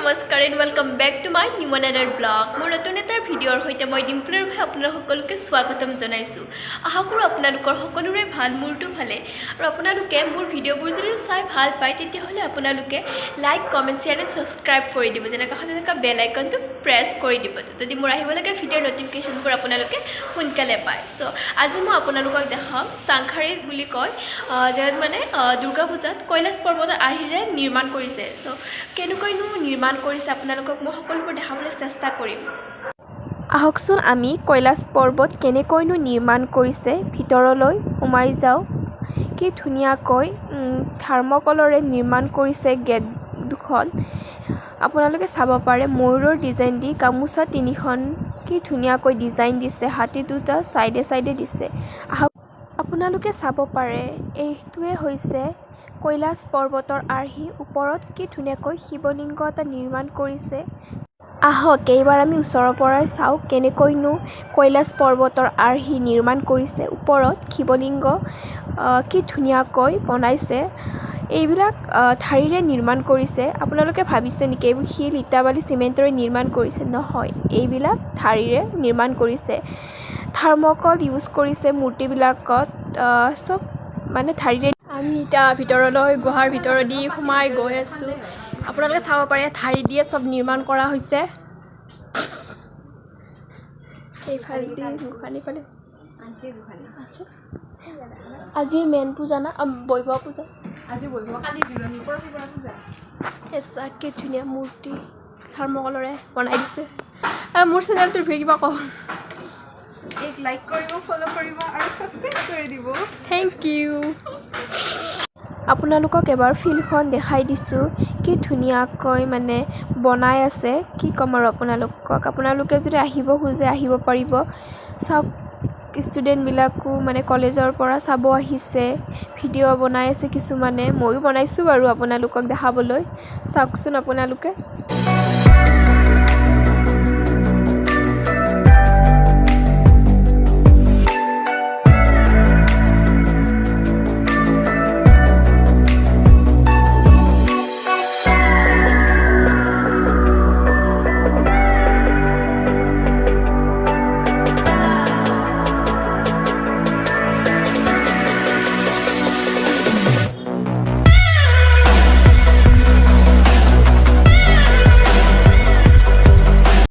নমস্কাৰ and welcome back to my new another blog. মোৰ নতুন এটা ভিডিঅ'ৰ সৈতে মই ডিম্পুলৰ ভাই আপোনালোক সকলোকে স্বাগতম জনাইছোঁ। আশা কৰোঁ আপোনালোকৰ সকলোৰে ভাল, মোৰটো ভালে। আৰু আপোনালোকে মোৰ ভিডিঅ'বোৰ যদি চাই ভাল পায় তেতিয়াহ'লে আপোনালোকে like, comment, share and subscribe কৰি দিব, যেনে কাষত থকা বেল আইকনটো প্ৰেছ কৰি দিব, যদি মোৰ আহিবলগীয়া ভিডিঅ'ৰ নটিফিকেশ্যনবোৰ আপোনালোকে সোনকালে পায়। চ' আজি মই আপোনালোকক দেখাম চাংখাৰী বুলি কয়, য'ত মানে দুৰ্গা পূজাত কৈলাশ পৰ্বতৰ আৰ্হিৰে নিৰ্মাণ কৰিছে। চ' কেনেকৈনো নিৰ্মাণ কৰিছে আপোনালোকক মই সকলোবোৰ দেখাবলৈ চেষ্টা কৰিম। আহকচোন আমি কৈলাশ পৰ্বত কেনেকৈনো নিৰ্মাণ কৰিছে ভিতৰলৈ সোমাই যাওঁ। কি ধুনীয়াকৈ থাৰ্মকলৰে নিৰ্মাণ কৰিছে গেট দুখন। আপোনালোকে চাব পাৰে ময়ূৰৰ ডিজাইন দি গামোচা তিনিখন কি ধুনীয়াকৈ ডিজাইন দিছে, হাতী দুটা চাইডে চাইডে দিছে। আপোনালোকে চাব পাৰে এইটোৱে হৈছে কৈলাশ পৰ্বতৰ আৰ্হি। ওপৰত কি ধুনীয়াকৈ শিৱলিংগ এটা নিৰ্মাণ কৰিছে। আহক এইবাৰ আমি ওচৰৰ পৰাই চাওঁ কেনেকৈনো কৈলাশ পৰ্বতৰ আৰ্হি নিৰ্মাণ কৰিছে। ওপৰত শিৱলিংগ কি ধুনীয়াকৈ বনাইছে। এইবিলাক ধাৰিৰে নিৰ্মাণ কৰিছে। আপোনালোকে ভাবিছে নেকি এইবোৰ শিল, ইটা বালি, চিমেণ্টৰে নিৰ্মাণ কৰিছে? নহয়, এইবিলাক ধাৰিৰে নিৰ্মাণ কৰিছে। থাৰ্মকল ইউজ কৰিছে মূৰ্তিবিলাকত, চব মানে ধাৰিৰে। আমি এতিয়া ভিতৰলৈ গুহাৰ ভিতৰেদি সোমাই গৈ আছোঁ। আপোনালোকে চাব পাৰে ধাৰি দিয়ে চব নিৰ্মাণ কৰা হৈছে। এইফালেদি গোসাঁনীফালে আজি মেইন পূজা না বৈভৱ পূজা, আজি বৈভৱ, কালি জিৰণি, পৰহিপৰা পূজা। এচাকে ধুনীয়া মূৰ্তি থাৰ্মকলৰে বনাই দিছে। মোৰ চেনেলটোৰ বিষয়ে কিবা কওঁ? এক লাইক কৰিব, ফ'ল' কৰিব আৰু ছাবস্ক্ৰাইব কৰি দিব। Thank you. আপোনালোকক এবাৰ ফিল্ডখন দেখাই দিছোঁ, কি ধুনীয়াকৈ মানে বনাই আছে। কি ক'ম আৰু আপোনালোকে যদি আহিব খোজে আহিব পাৰিব। চাওক ষ্টুডেণ্টবিলাকো মানে কলেজৰ পৰা চাব আহিছে, ভিডিঅ' বনাই আছে কিছুমানে, ময়ো বনাইছোঁ বাৰু আপোনালোকক দেখাবলৈ। চাওকচোন আপোনালোকে।